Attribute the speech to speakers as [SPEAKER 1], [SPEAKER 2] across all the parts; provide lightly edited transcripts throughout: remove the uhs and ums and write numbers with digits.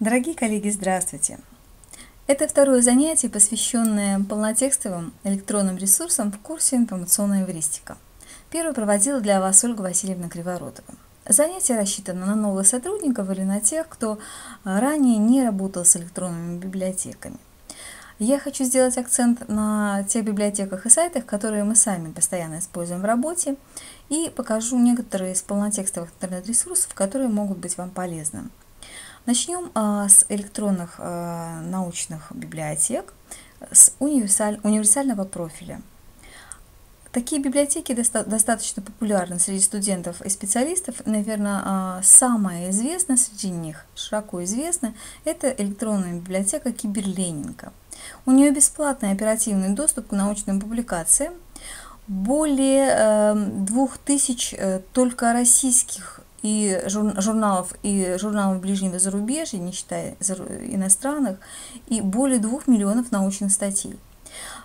[SPEAKER 1] Дорогие коллеги, здравствуйте! Это второе занятие, посвященное полнотекстовым электронным ресурсам в курсе «Информационная эвристика». Первое проводила для вас Ольга Васильевна Криворотова. Занятие рассчитано на новых сотрудников или на тех, кто ранее не работал с электронными библиотеками. Я хочу сделать акцент на тех библиотеках и сайтах, которые мы сами постоянно используем в работе, и покажу некоторые из полнотекстовых интернет-ресурсов, которые могут быть вам полезны. Начнем с электронных научных библиотек с универсального профиля. Такие библиотеки достаточно популярны среди студентов и специалистов. Наверное, самая известная среди них, широко известна, это электронная библиотека Киберленинка. У нее бесплатный оперативный доступ к научным публикациям. Более 2000 только российских и журналов ближнего зарубежья, не считая иностранных, и более 2 миллионов научных статей.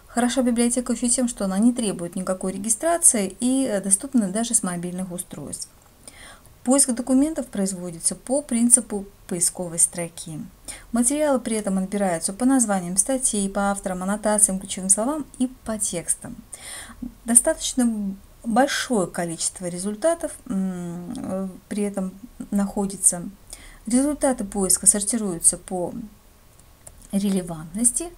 [SPEAKER 1] Хороша библиотека еще тем, что она не требует никакой регистрации и доступна даже с мобильных устройств. Поиск документов производится по принципу поисковой строки. Материалы при этом отбираются по названиям статей, по авторам, аннотациям, ключевым словам и по текстам. Достаточно большое количество результатов при этом находится. Результаты поиска сортируются по релевантности,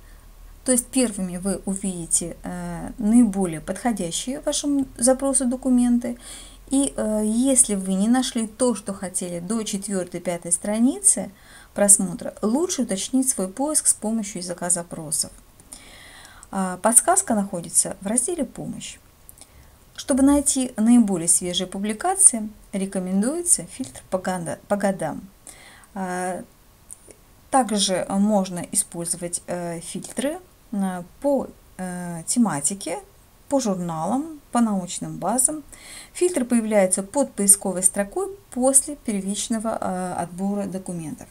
[SPEAKER 1] то есть первыми вы увидите наиболее подходящие вашему запросу документы. И если вы не нашли то, что хотели до 4-5 страницы просмотра, лучше уточнить свой поиск с помощью языка запросов. Подсказка находится в разделе «Помощь». Чтобы найти наиболее свежие публикации, рекомендуется фильтр по годам. Также можно использовать фильтры по тематике, по журналам, по научным базам. Фильтр появляется под поисковой строкой после первичного отбора документов.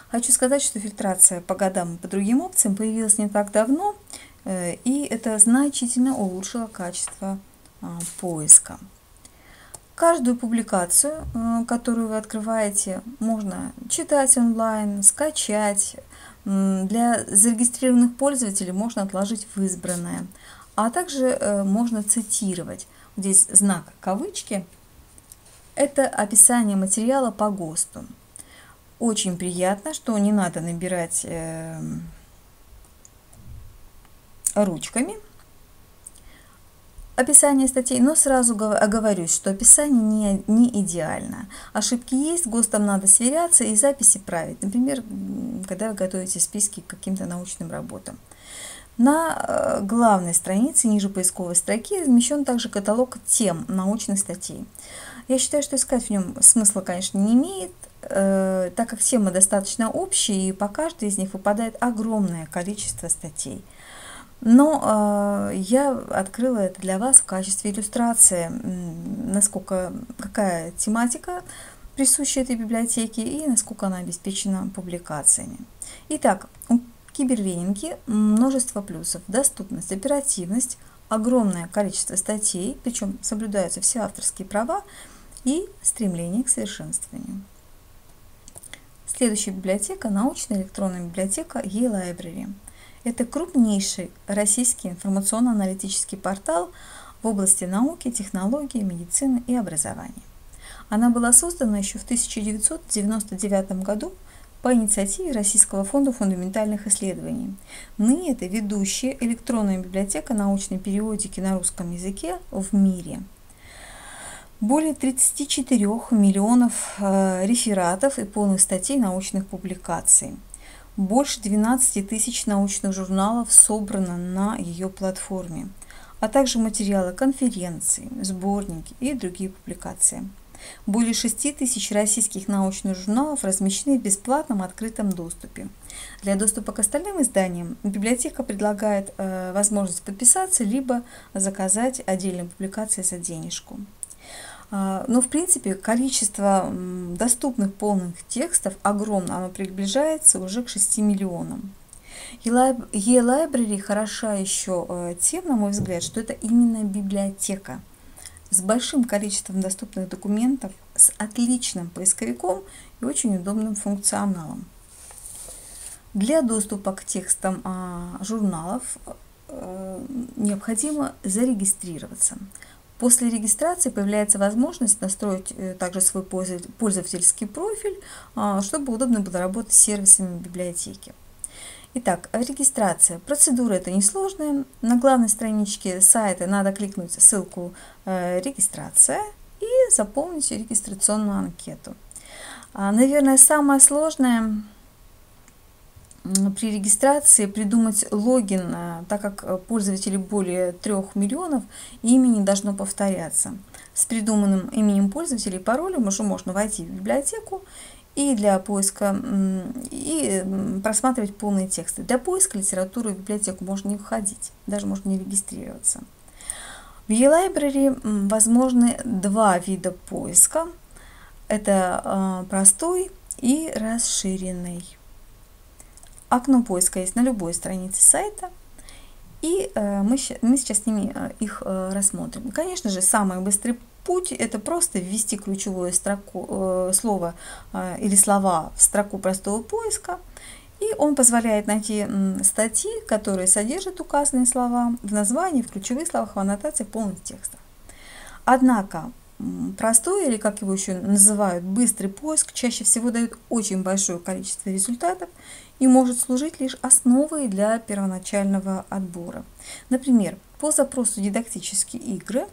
[SPEAKER 1] Хочу сказать, что фильтрация по годам и по другим опциям появилась не так давно, и это значительно улучшило качество поиска. Каждую публикацию, которую вы открываете, можно читать онлайн, скачать. Для зарегистрированных пользователей можно отложить в избранное, а также можно цитировать. Здесь знак кавычки. Это описание материала по ГОСТу. Очень приятно, что не надо набирать ручками описание статей, но сразу оговорюсь, что описание не идеально. Ошибки есть, ГОСТом надо сверяться и записи править. Например, когда вы готовите списки к каким-то научным работам. На главной странице, ниже поисковой строки, размещен также каталог тем научных статей. Я считаю, что искать в нем смысла, конечно, не имеет, так как темы достаточно общие, и по каждой из них выпадает огромное количество статей. Но я открыла это для вас в качестве иллюстрации, какая тематика присуща этой библиотеке и насколько она обеспечена публикациями. Итак, у Киберленинки множество плюсов: доступность, оперативность, огромное количество статей, причем соблюдаются все авторские права, и стремление к совершенствованию. Следующая библиотека – научная электронная библиотека eLibrary. Это крупнейший российский информационно-аналитический портал в области науки, технологии, медицины и образования. Она была создана еще в 1999 году по инициативе Российского фонда фундаментальных исследований. Ныне это ведущая электронная библиотека научной периодики на русском языке в мире. Более 34 миллионов рефератов и полных статей научных публикаций. Больше 12 тысяч научных журналов собрано на ее платформе, а также материалы конференций, сборники и другие публикации. Более 6 тысяч российских научных журналов размещены в бесплатном открытом доступе. Для доступа к остальным изданиям библиотека предлагает возможность подписаться, либо заказать отдельные публикации за денежку. Но, в принципе, количество доступных полных текстов огромно, оно приближается уже к 6 миллионам. eLibrary хороша еще тем, на мой взгляд, что это именно библиотека с большим количеством доступных документов, с отличным поисковиком и очень удобным функционалом. Для доступа к текстам журналов необходимо зарегистрироваться. После регистрации появляется возможность настроить также свой пользовательский профиль, чтобы удобно было работать с сервисами библиотеки. Итак, регистрация. Процедура это несложная. На главной страничке сайта надо кликнуть ссылку «Регистрация» и заполнить регистрационную анкету. Наверное, самое сложное при регистрации придумать логин, так как пользователей более 3 миллионов, имя не должно повторяться. С придуманным именем пользователя и паролем уже можно войти в библиотеку и для поиска и просматривать полные тексты. Для поиска литературы в библиотеку можно не входить, даже можно не регистрироваться. В eLibrary возможны два вида поиска. Это простой и расширенный. Окно поиска есть на любой странице сайта, и мы сейчас с ними их рассмотрим. Конечно же, самый быстрый путь – это просто ввести ключевое слово или слова в строку простого поиска, и он позволяет найти статьи, которые содержат указанные слова в названии, в ключевых словах, в аннотациях полных текстов. Однако простой, или как его еще называют, быстрый поиск, чаще всего дает очень большое количество результатов и может служить лишь основой для первоначального отбора. Например, по запросу «дидактические игры»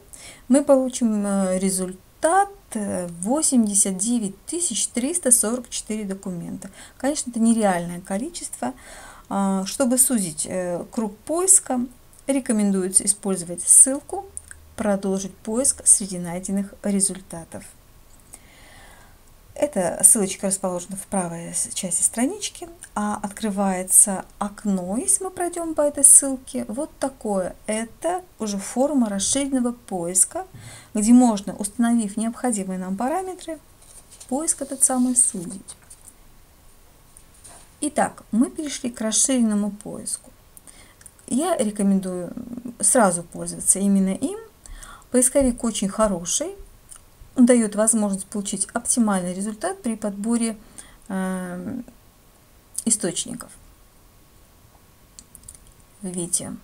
[SPEAKER 1] мы получим результат 89 344 документа. Конечно, это нереальное количество. Чтобы сузить круг поиска, рекомендуется использовать ссылку «Продолжить поиск среди найденных результатов». Эта ссылочка расположена в правой части странички, а открывается окно, если мы пройдем по этой ссылке, вот такое. Это уже форма расширенного поиска, где можно, установив необходимые нам параметры, поиск этот самый сузить. Итак, мы перешли к расширенному поиску. Я рекомендую сразу пользоваться именно им. Поисковик очень хороший. Он дает возможность получить оптимальный результат при подборе источников. Видите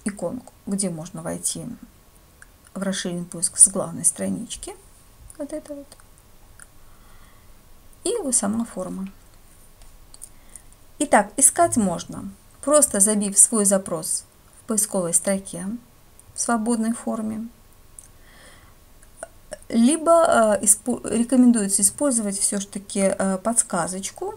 [SPEAKER 1] иконку, где можно войти в расширенный поиск с главной странички. Вот это вот. И вот сама форма. Итак, искать можно, просто забив свой запрос в поисковой строке в свободной форме. Либо рекомендуется использовать все-таки подсказочку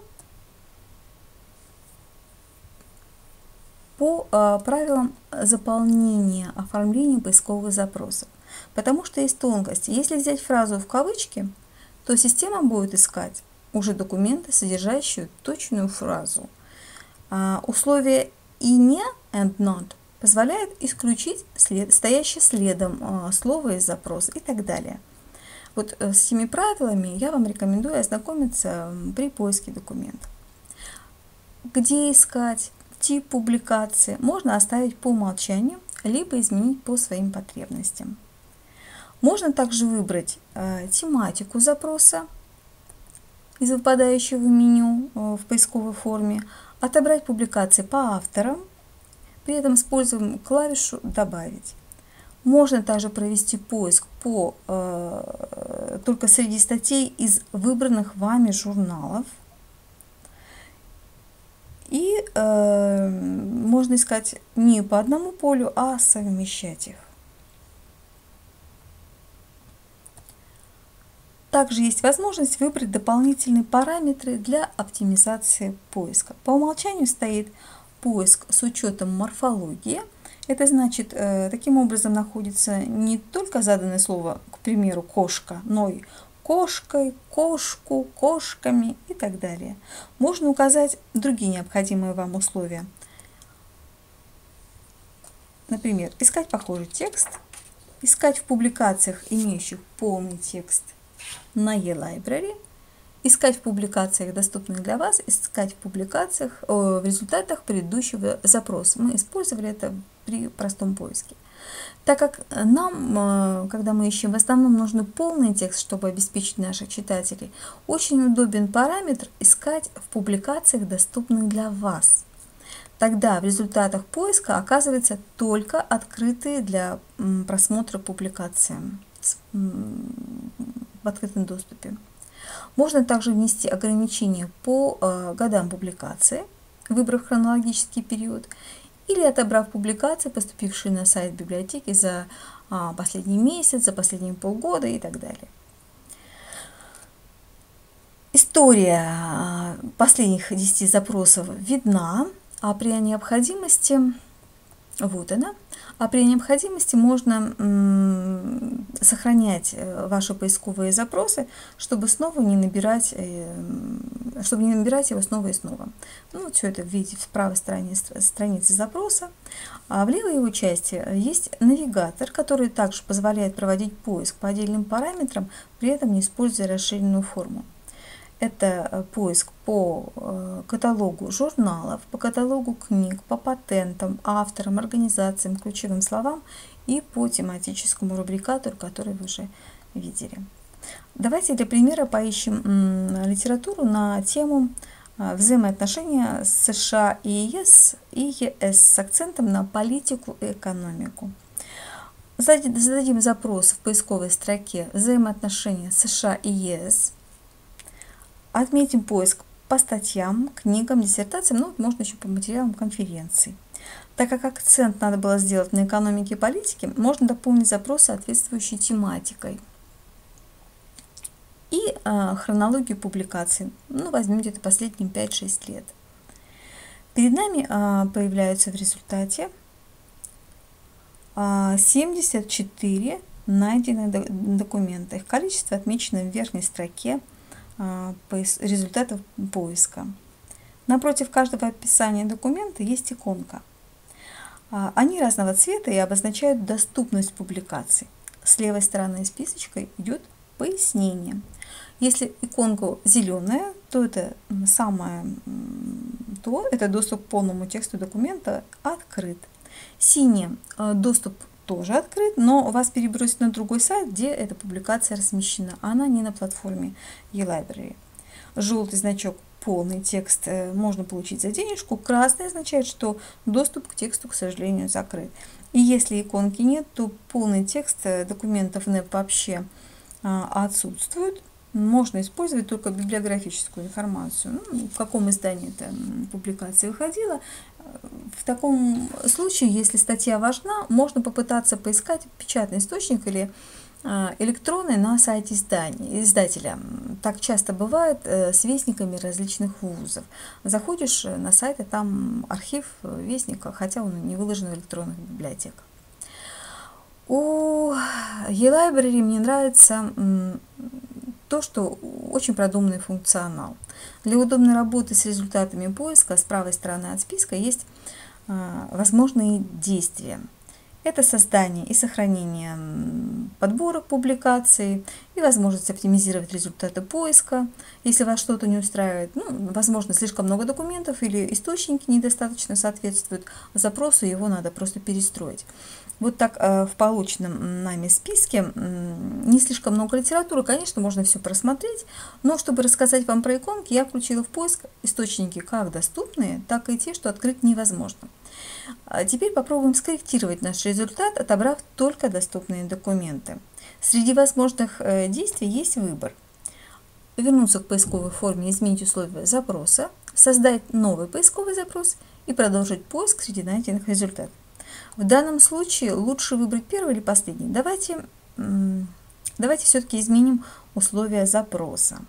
[SPEAKER 1] по правилам заполнения, оформления поисковых запросов. Потому что есть тонкости. Если взять фразу в кавычки, то система будет искать уже документы, содержащие точную фразу. Условие и не and not позволяет исключить стоящее следом слово из запроса и так далее. Вот с этими правилами я вам рекомендую ознакомиться при поиске документов. Где искать, тип публикации можно оставить по умолчанию, либо изменить по своим потребностям. Можно также выбрать тематику запроса из выпадающего меню в поисковой форме, отобрать публикации по авторам, при этом используем клавишу «Добавить». Можно также провести поиск только среди статей из выбранных вами журналов. И можно искать не по одному полю, а совмещать их. Также есть возможность выбрать дополнительные параметры для оптимизации поиска. По умолчанию стоит поиск с учетом морфологии. Это значит, таким образом находится не только заданное слово, к примеру, кошка, но и кошкой, кошку, кошками и так далее. Можно указать другие необходимые вам условия. Например, искать похожий текст, искать в публикациях, имеющих полный текст на eLibrary, искать в публикациях, доступных для вас, искать в публикациях в результатах предыдущего запроса. Мы использовали это при простом поиске. Так как нам, когда мы ищем, в основном нужен полный текст, чтобы обеспечить наших читателей, очень удобен параметр «Искать в публикациях, доступных для вас». Тогда в результатах поиска оказываются только открытые для просмотра публикации в открытом доступе. Можно также внести ограничения по годам публикации, выбрав хронологический период, или отобрав публикации, поступившие на сайт библиотеки за последний месяц, за последние полгода и так далее. История последних 10 запросов видна, а при необходимости, вот она, а при необходимости можно сохранять ваши поисковые запросы, чтобы не набирать его снова и снова. Ну, вот все это видите в правой стороне страницы запроса. А в левой его части есть навигатор, который также позволяет проводить поиск по отдельным параметрам, при этом не используя расширенную форму. Это поиск по каталогу журналов, по каталогу книг, по патентам, авторам, организациям, ключевым словам и по тематическому рубрикатору, который вы уже видели. Давайте для примера поищем литературу на тему взаимоотношения США и ЕС с акцентом на политику и экономику. Зададим запрос в поисковой строке «Взаимоотношения США и ЕС». Отметим поиск по статьям, книгам, диссертациям, ну, можно еще по материалам конференций. Так как акцент надо было сделать на экономике и политике, можно дополнить запрос соответствующей тематикой. И хронологию публикаций, ну, возьмем где-то последние 5-6 лет. Перед нами появляются в результате 74 найденных документа. Их количество отмечено в верхней строке результатов поиска. Напротив каждого описания документа есть иконка. Они разного цвета и обозначают доступность публикаций. С левой стороны списочка идет пояснение. Если иконка зеленая, то это доступ к полному тексту документа открыт. Синяя – доступ тоже открыт, но вас перебросит на другой сайт, где эта публикация размещена. Она не на платформе eLibrary. Желтый значок «Полный текст» можно получить за денежку. Красный означает, что доступ к тексту, к сожалению, закрыт. И если иконки нет, то полный текст документов NEP вообще отсутствует. Можно использовать только библиографическую информацию. Ну, в каком издании эта публикация выходила. В таком случае, если статья важна, можно попытаться поискать печатный источник или электронный на сайте издателя. Так часто бывает с вестниками различных вузов. Заходишь на сайт, и там архив вестника, хотя он не выложен в электронных библиотеках. У eLibrary мне нравится то, что очень продуманный функционал. Для удобной работы с результатами поиска с правой стороны от списка есть возможные действия. Это создание и сохранение подборок публикаций и возможность оптимизировать результаты поиска, если вас что-то не устраивает. Ну, возможно, слишком много документов или источники недостаточно соответствуют запросу, его надо просто перестроить. Вот так в полученном нами списке не слишком много литературы, конечно, можно все просмотреть, но чтобы рассказать вам про иконки, я включила в поиск источники как доступные, так и те, что открыть невозможно. Теперь попробуем скорректировать наш результат, отобрав только доступные документы. Среди возможных действий есть выбор. Вернуться к поисковой форме, изменить условия запроса, создать новый поисковый запрос и продолжить поиск среди найденных результатов. В данном случае лучше выбрать первый или последний. Давайте все-таки изменим условия запроса.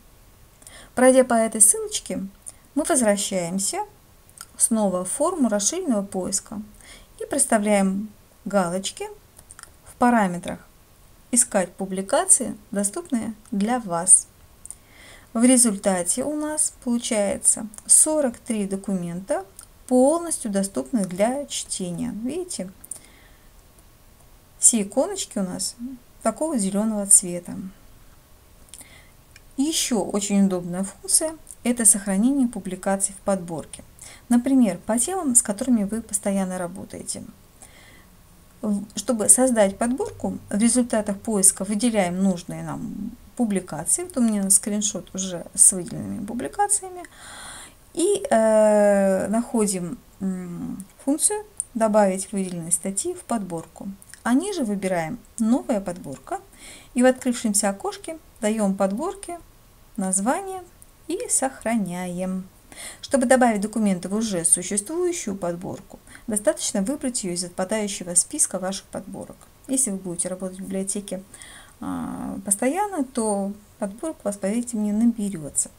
[SPEAKER 1] Пройдя по этой ссылочке, мы возвращаемся снова в форму расширенного поиска и проставляем галочки в параметрах «Искать публикации, доступные для вас». В результате у нас получается 43 документа, полностью доступных для чтения. Видите, все иконочки у нас такого зеленого цвета. Еще очень удобная функция – это сохранение публикаций в подборке. Например, по темам, с которыми вы постоянно работаете. Чтобы создать подборку, в результатах поиска выделяем нужные нам публикации. Вот у меня скриншот уже с выделенными публикациями. И находим функцию «Добавить выделенные статьи в подборку». А ниже выбираем «Новая подборка» и в открывшемся окошке даем подборке название и сохраняем. Чтобы добавить документы в уже существующую подборку, достаточно выбрать ее из отпадающего списка ваших подборок. Если вы будете работать в библиотеке постоянно, то подборка у вас, поверьте мне, наберется.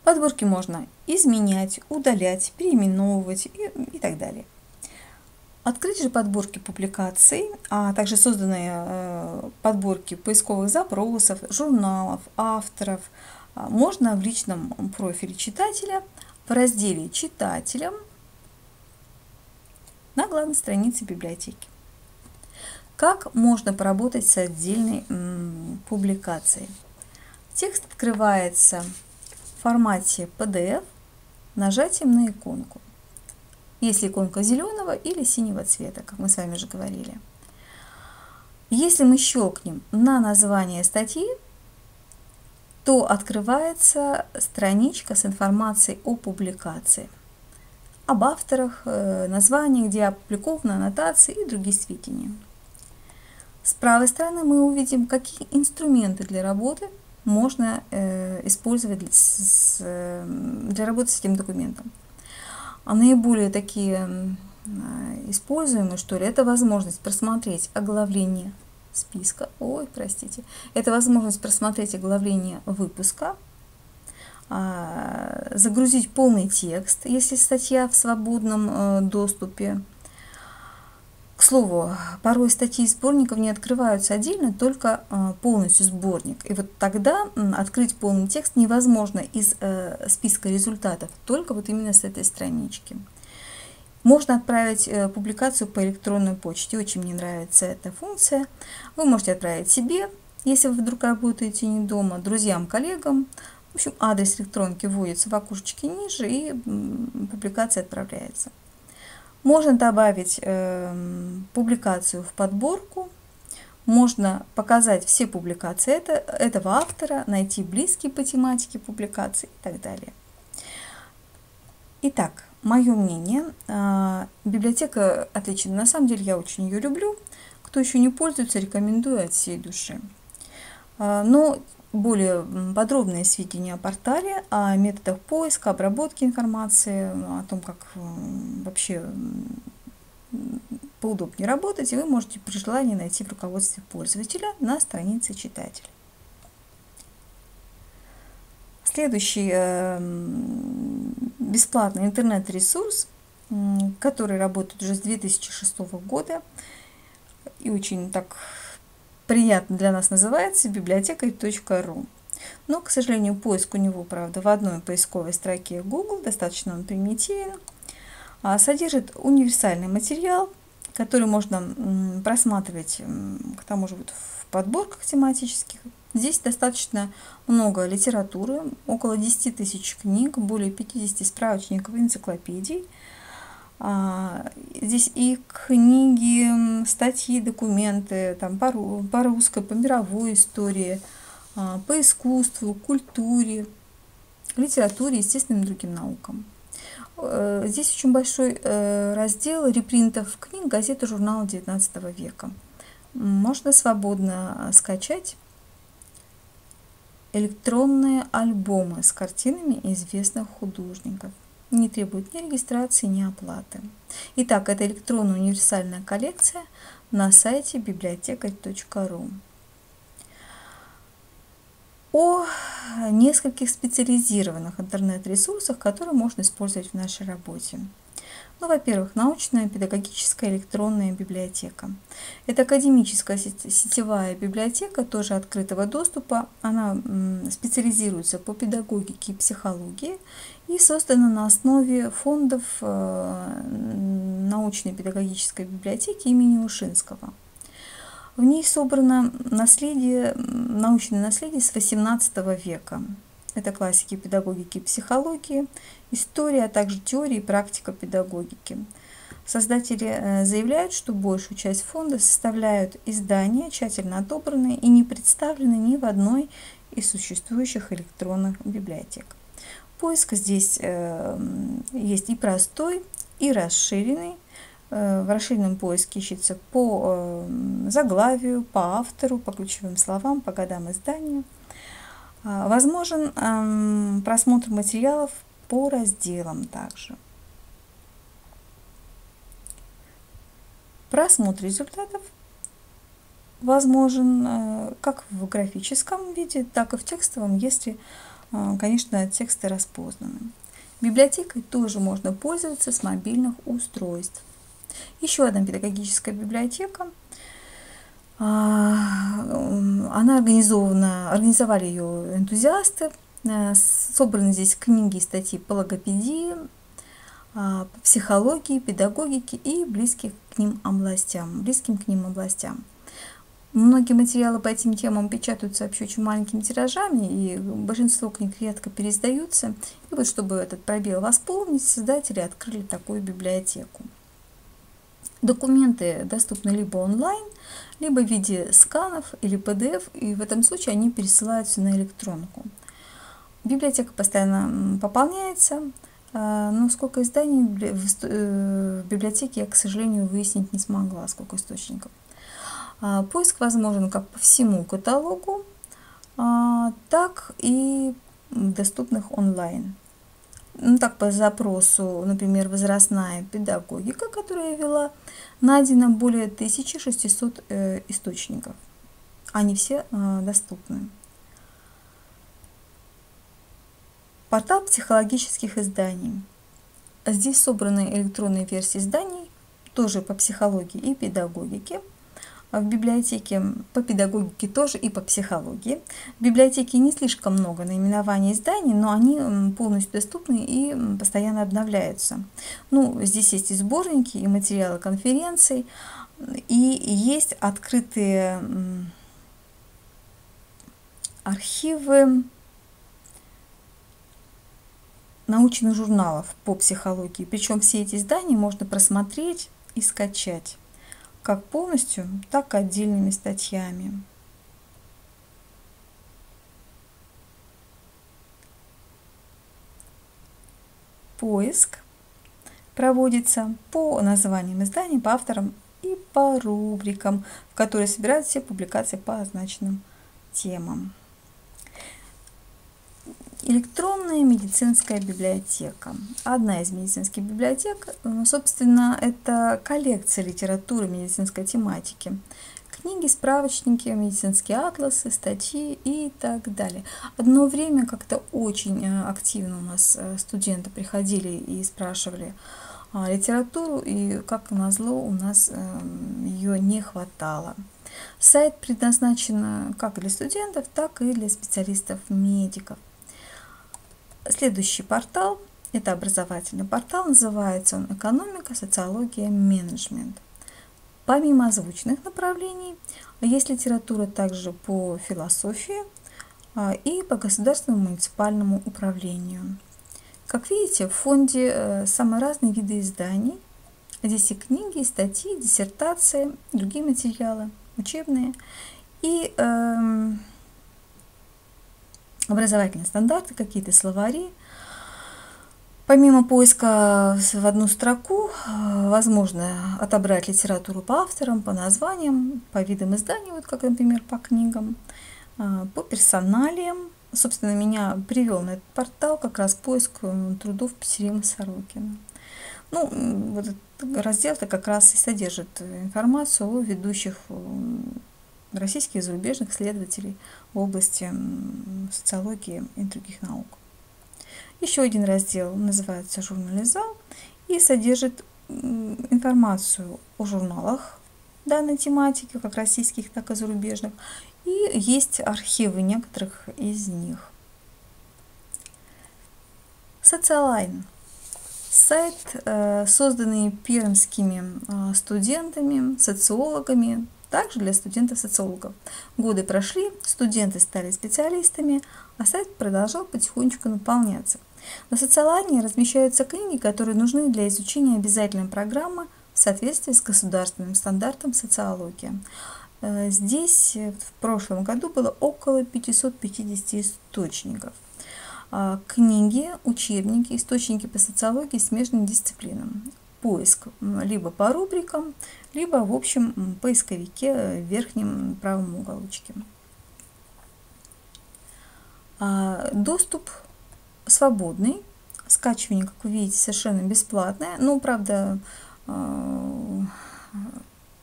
[SPEAKER 1] Подборки можно изменять, удалять, переименовывать и так далее. Открыть же подборки публикаций, а также созданные подборки поисковых запросов, журналов, авторов можно в личном профиле читателя в разделе «Читателям» на главной странице библиотеки. Как можно поработать с отдельной публикацией? Текст открывается в формате PDF нажатием на иконку. Если иконка зеленого или синего цвета, как мы с вами уже говорили. Если мы щелкнем на название статьи, то открывается страничка с информацией о публикации, об авторах, названии, где опубликованы аннотации и другие сведения. С правой стороны мы увидим, какие инструменты для работы можно использовать для работы с этим документом. А наиболее такие используемые, что ли, это возможность просмотреть оглавление списка, это возможность просмотреть оглавление выпуска, загрузить полный текст, если статья в свободном доступе. К слову, порой статьи из сборников не открываются отдельно, только полностью сборник. И вот тогда открыть полный текст невозможно из списка результатов, только вот именно с этой странички. Можно отправить публикацию по электронной почте. Очень мне нравится эта функция. Вы можете отправить себе, если вы вдруг работаете не дома, друзьям, коллегам. В общем, адрес электронки вводится в окошечке ниже, и публикация отправляется. Можно добавить публикацию в подборку, можно показать все публикации этого автора, найти близкие по тематике публикации и так далее. Итак, мое мнение, библиотека отлична. На самом деле я очень ее люблю. Кто еще не пользуется, рекомендую от всей души. Но более подробные сведения о портале, о методах поиска, обработки информации, о том, как вообще поудобнее работать, вы можете при желании найти в руководстве пользователя на странице читателя. Следующий бесплатный интернет-ресурс, который работает уже с 2006 года и очень так приятно для нас называется библиотекарь.ру. Но, к сожалению, поиск у него, правда, в одной поисковой строке Google, достаточно он примитивен, содержит универсальный материал, который можно просматривать, к тому же вот в подборках тематических. Здесь достаточно много литературы, около 10 тысяч книг, более 50 справочников и энциклопедий. Здесь и книги, статьи, документы там, по русской, по мировой истории, по искусству, культуре, литературе, естественным и другим наукам. Здесь очень большой раздел репринтов книг, газет и журналов XIX века. Можно свободно скачать электронные альбомы с картинами известных художников. Не требует ни регистрации, ни оплаты. Итак, это электронная универсальная коллекция на сайте библиотекарь.ру. О нескольких специализированных интернет-ресурсах, которые можно использовать в нашей работе. Ну, во-первых, научная педагогическая электронная библиотека. Это академическая сетевая библиотека, тоже открытого доступа. Она специализируется по педагогике и психологии и создана на основе фондов научной педагогической библиотеки имени Ушинского. В ней собрано научное наследие с XVIII века. Это классики педагогики и психологии, история, а также теория и практика педагогики. Создатели заявляют, что большую часть фонда составляют издания, тщательно отобранные и не представлены ни в одной из существующих электронных библиотек. Поиск здесь есть и простой, и расширенный. В расширенном поиске ищется по заглавию, по автору, по ключевым словам, по годам издания. Возможен просмотр материалов по разделам также. Просмотр результатов возможен как в графическом виде, так и в текстовом, если, конечно, тексты распознаны. Библиотекой тоже можно пользоваться с мобильных устройств. Еще одна педагогическая библиотека. Она организовали ее энтузиасты. Собраны здесь книги и статьи по логопедии, психологии, педагогике и близким к ним областям. Многие материалы по этим темам печатаются вообще очень маленькими тиражами, и большинство книг редко переиздаются. И вот чтобы этот пробел восполнить, создатели открыли такую библиотеку. Документы доступны либо онлайн, либо в виде сканов или PDF, и в этом случае они пересылаются на электронку. Библиотека постоянно пополняется, но сколько изданий в библиотеке я, к сожалению, выяснить не смогла, сколько источников. Поиск возможен как по всему каталогу, так и доступных онлайн. Так, по запросу, например, возрастная педагогика, которую я вела, найдено более 1600 источников. Они все доступны. Портал психологических изданий. Здесь собраны электронные версии изданий, тоже по психологии и педагогике. В библиотеке по педагогике тоже и по психологии. В библиотеке не слишком много наименований изданий, но они полностью доступны и постоянно обновляются. Здесь есть и сборники, и материалы конференций, и есть открытые архивы научных журналов по психологии. Причем все эти издания можно просмотреть и скачать, как полностью, так и отдельными статьями. Поиск проводится по названиям изданий, по авторам и по рубрикам, в которые собирают все публикации по означенным темам. Электронная медицинская библиотека. Одна из медицинских библиотек, собственно, это коллекция литературы медицинской тематики. Книги, справочники, медицинские атласы, статьи и так далее. Одно время как-то очень активно у нас студенты приходили и спрашивали литературу, и, как назло, у нас ее не хватало. Сайт предназначен как для студентов, так и для специалистов-медиков. Следующий портал – это образовательный портал, называется он «Экономика, социология, менеджмент». Помимо озвученных направлений, есть литература также по философии и по государственному муниципальному управлению. Как видите, в фонде самые разные виды изданий. Здесь и книги, и статьи, диссертации, другие материалы, учебные, и образовательные стандарты, какие-то словари. Помимо поиска в одну строку, возможно отобрать литературу по авторам, по названиям, по видам изданий, вот как, например, по книгам, по персоналиям. Собственно, меня привел на этот портал как раз поиск трудов Петерима Сорокина. Вот этот раздел-то как раз и содержит информацию о ведущих российских и зарубежных исследователей в области социологии и других наук. Еще один раздел называется «Журнализал» и содержит информацию о журналах данной тематики, как российских, так и зарубежных, и есть архивы некоторых из них. Социалайн. Сайт, созданный пермскими студентами, социологами, также для студентов-социологов. Годы прошли, студенты стали специалистами, а сайт продолжал потихонечку наполняться. На Социалайне размещаются книги, которые нужны для изучения обязательной программы в соответствии с государственным стандартом социологии. Здесь в прошлом году было около 550 источников. Книги, учебники, источники по социологии, смежным дисциплинам. Поиск либо по рубрикам, либо в общем поисковике в верхнем правом уголочке. Доступ свободный, скачивание, как вы видите, совершенно бесплатное. Ну, правда,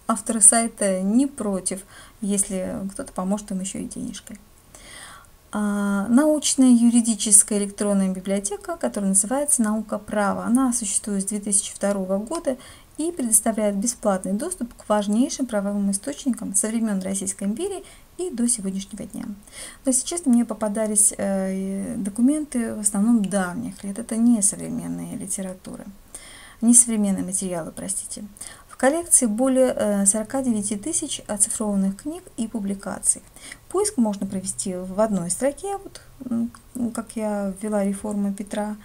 [SPEAKER 1] авторы сайта не против, если кто-то поможет им еще и денежкой. Научная юридическая электронная библиотека, которая называется «Наука права». Она существует с 2002 года и предоставляет бесплатный доступ к важнейшим правовым источникам со времен Российской империи и до сегодняшнего дня. Но сейчас мне попадались документы в основном давних лет. Это не современная литература, не современные материалы, простите. В коллекции более 49 тысяч оцифрованных книг и публикаций. Поиск можно провести в одной строке, вот, как я ввела реформу Петра,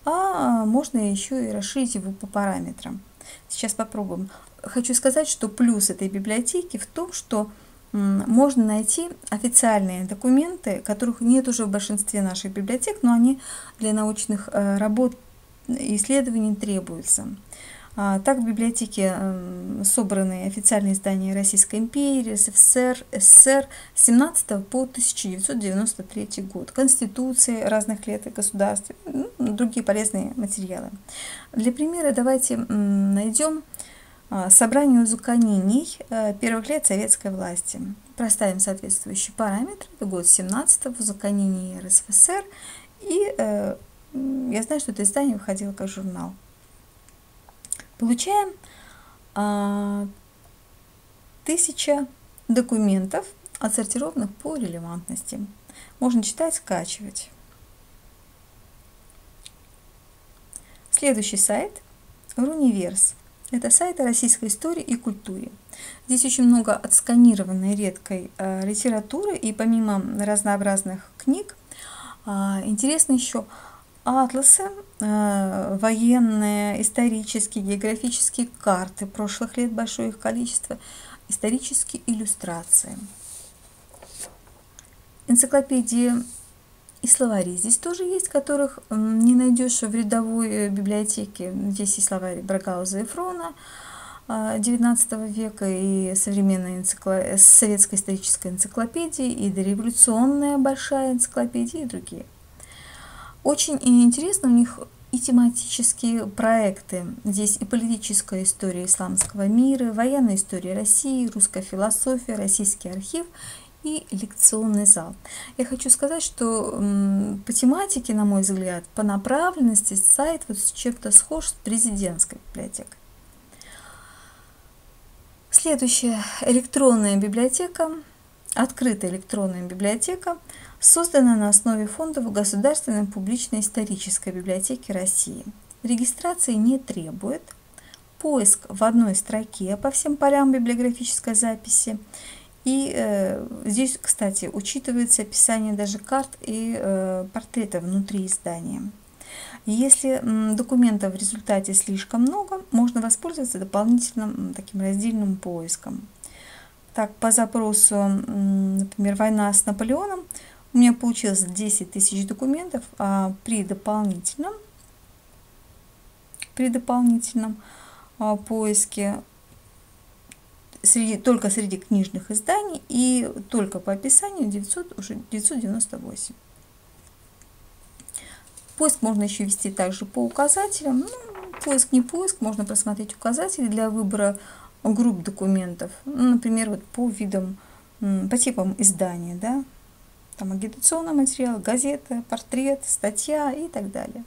[SPEAKER 1] а можно еще и расширить его по параметрам. Сейчас попробуем. Хочу сказать, что плюс этой библиотеки в том, что можно найти официальные документы, которых нет уже в большинстве наших библиотек, но они для научных работ и исследований требуются. Так в библиотеке собраны официальные издания Российской империи, СССР с 17 по 1993 год, конституции разных лет и государств, другие полезные материалы. Для примера давайте найдем собрание узаконений первых лет советской власти. Проставим соответствующий параметр, это год 17 в узаконении РСФСР, и я знаю, что это издание выходило как журнал. Получаем 1000 документов, отсортированных по релевантности. Можно читать, скачивать. Следующий сайт – Руниверс. Это сайт о российской истории и культуре. Здесь очень много отсканированной редкой литературы, и помимо разнообразных книг, интересно еще атласы, военные, исторические, географические карты прошлых лет, большое их количество, исторические иллюстрации. Энциклопедии и словари здесь тоже есть, которых не найдешь в рядовой библиотеке. Здесь и словарь Брагауза и Фрона XIX века, и современная советская историческая энциклопедия, и дореволюционная большая энциклопедия, и другие. Очень интересно у них и тематические проекты. Здесь и политическая история исламского мира, военная история России, русская философия, российский архив и лекционный зал. Я хочу сказать, что по тематике, на мой взгляд, по направленности сайт вот с чем-то схож с президентской библиотекой. Следующая электронная библиотека, открытая электронная библиотека, создана на основе фондов Государственной публичной исторической библиотеки России. Регистрации не требует, поиск в одной строке по всем полям библиографической записи. И здесь, кстати, учитывается описание даже карт и портретов внутри издания. Если документов в результате слишком много, можно воспользоваться дополнительным таким раздельным поиском. Так, по запросу, например, «Война с Наполеоном», у меня получилось 10 тысяч документов, а при дополнительном поиске только среди книжных изданий и только по описанию уже 998. Поиск можно еще вести также по указателям. Ну, поиск не поиск, можно просмотреть указатели для выбора групп документов. Ну, например, вот по видам, по типам издания, да? Там агитационный материал, газета, портрет, статья и так далее.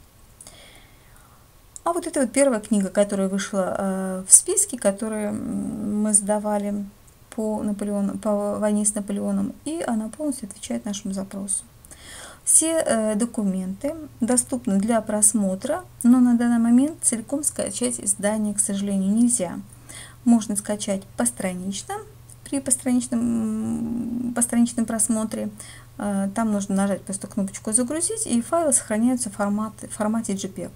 [SPEAKER 1] А вот это вот первая книга, которая вышла в списке, которую мы сдавали по войне с Наполеоном, и она полностью отвечает нашему запросу. Все документы доступны для просмотра, но на данный момент целиком скачать издание, к сожалению, нельзя. Можно скачать постранично, при постраничном просмотре. Там нужно нажать просто кнопочку «Загрузить», и файлы сохраняются в формате JPEG.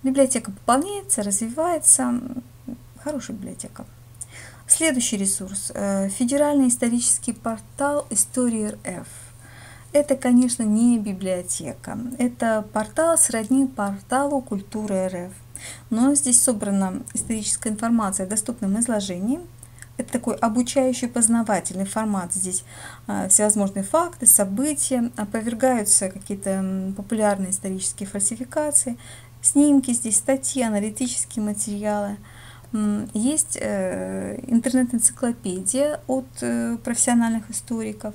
[SPEAKER 1] Библиотека пополняется, развивается. Хорошая библиотека. Следующий ресурс – Федеральный исторический портал Истории РФ. Это, конечно, не библиотека. Это портал сродни порталу Культуры РФ. Но здесь собрана историческая информация в доступном изложении. Это такой обучающий, познавательный формат. Здесь всевозможные факты, события, опровергаются какие-то популярные исторические фальсификации, снимки здесь, статьи, аналитические материалы. Есть интернет-энциклопедия от профессиональных историков,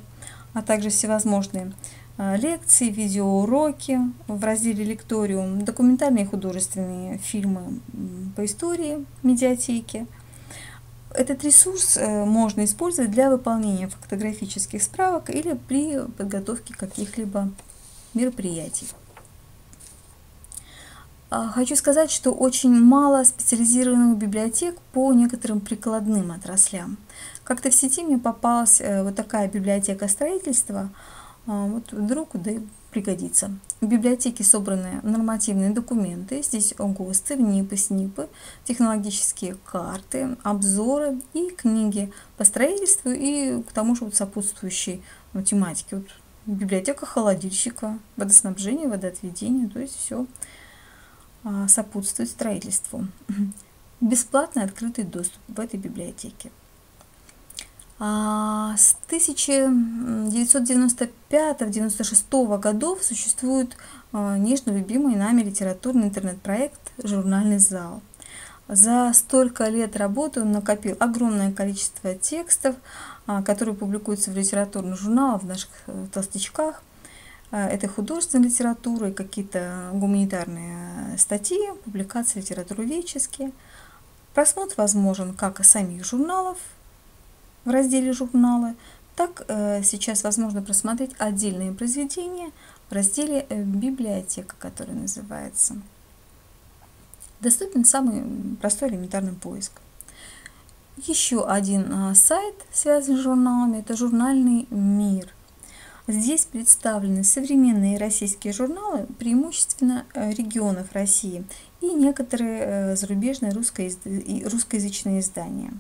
[SPEAKER 1] а также всевозможные лекции, видеоуроки в разделе «Лекториум», документальные и художественные фильмы по истории в медиатеке. Этот ресурс можно использовать для выполнения фактографических справок или при подготовке каких-либо мероприятий. Хочу сказать, что очень мало специализированных библиотек по некоторым прикладным отраслям. Как-то в сети мне попалась вот такая библиотека строительства, вот вдруг да и пригодится. В библиотеке собраны нормативные документы, здесь ГОСТы, ВНИПы, СНИПы, технологические карты, обзоры и книги по строительству и к тому же вот сопутствующей тематике. Вот библиотека холодильщика, водоснабжение, водоотведение, то есть все сопутствует строительству. Бесплатный открытый доступ в этой библиотеке. С 1995-96 годов существует нежно любимый нами литературный интернет-проект «Журнальный зал». За столько лет работы он накопил огромное количество текстов, которые публикуются в литературных журналах, в наших толстячках. Это художественная литература, какие-то гуманитарные статьи, публикации литературоведческие. Просмотр возможен как самих журналов в разделе «Журналы», так сейчас возможно просмотреть отдельные произведения в разделе «Библиотека», который называется. Доступен самый простой элементарный поиск. Еще один сайт, связанный с журналами, это «Журнальный мир». Здесь представлены современные российские журналы, преимущественно регионов России, и некоторые зарубежные русскоязычные издания.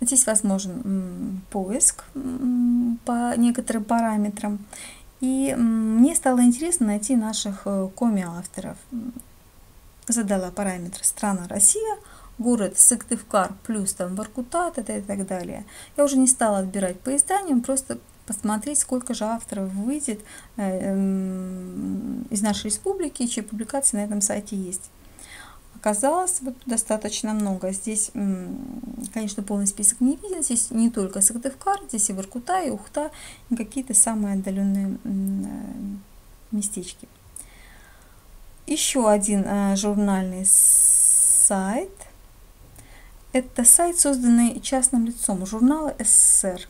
[SPEAKER 1] Здесь возможен поиск по некоторым параметрам. И мне стало интересно найти наших коми-авторов. Задала параметры «Страна Россия», город Сыктывкар плюс там Воркута и так далее. Я уже не стала отбирать по изданиям, просто посмотреть, сколько же авторов выйдет из нашей республики, чьи публикации на этом сайте есть. Оказалось достаточно много. Здесь, конечно, полный список не виден. Здесь не только Сыктывкар, здесь и Воркута, и Ухта, и какие-то самые отдаленные местечки. Еще один журнальный сайт. Это сайт, созданный частным лицом журнала СССР.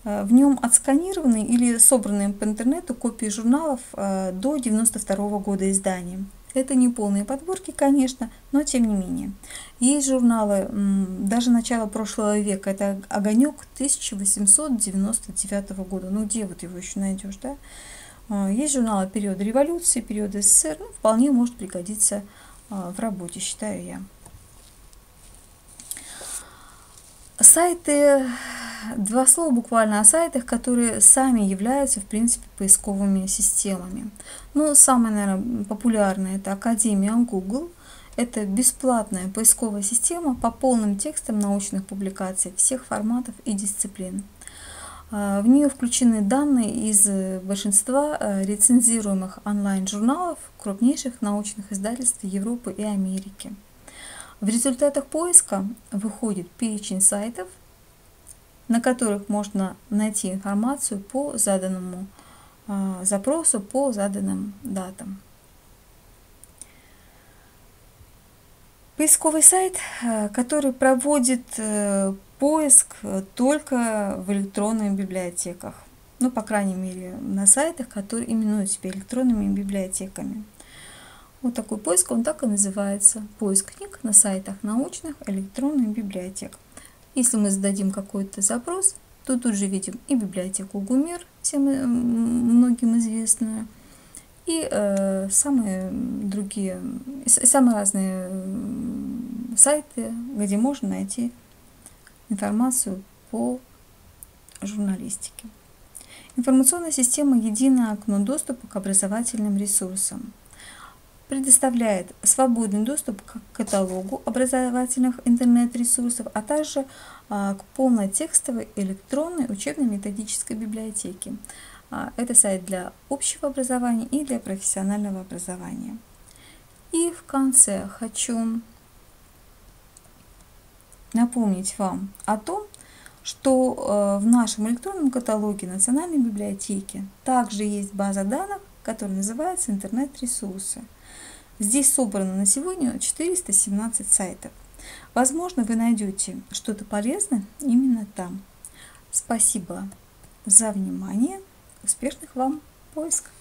[SPEAKER 1] В нем отсканированы или собранные по интернету копии журналов до 1992 года издания. Это не полные подборки, конечно, но тем не менее. Есть журналы даже начала прошлого века, это «Огонек» 1899 года. Ну где вот его еще найдешь, да? Есть журналы периода революции, периода СССР, ну, вполне может пригодиться в работе, считаю я. Сайты, два слова буквально о сайтах, которые сами являются, в принципе, поисковыми системами. Ну, самое, наверное, популярное – это Академия Google. Это бесплатная поисковая система по полным текстам научных публикаций всех форматов и дисциплин. В нее включены данные из большинства рецензируемых онлайн-журналов крупнейших научных издательств Европы и Америки. В результатах поиска выходит перечень сайтов, на которых можно найти информацию по заданному запросу, по заданным датам. Поисковый сайт, который проводит поиск только в электронных библиотеках, ну, по крайней мере, на сайтах, которые именуют себя электронными библиотеками. Вот такой поиск, он так и называется. Поиск книг на сайтах научных электронных библиотек. Если мы зададим какой-то запрос, то тут же видим и библиотеку ГУМЕР, всем многим известную, и самые разные сайты, где можно найти информацию по журналистике. Информационная система «Единое окно доступа к образовательным ресурсам» предоставляет свободный доступ к каталогу образовательных интернет-ресурсов, а также к полной текстовой электронной учебно-методической библиотеке. Это сайт для общего образования и для профессионального образования. И в конце хочу напомнить вам о том, что в нашем электронном каталоге Национальной библиотеки также есть база данных, которая называется «Интернет-ресурсы». Здесь собрано на сегодня 417 сайтов. Возможно, вы найдете что-то полезное именно там. Спасибо за внимание. Успешных вам поисков!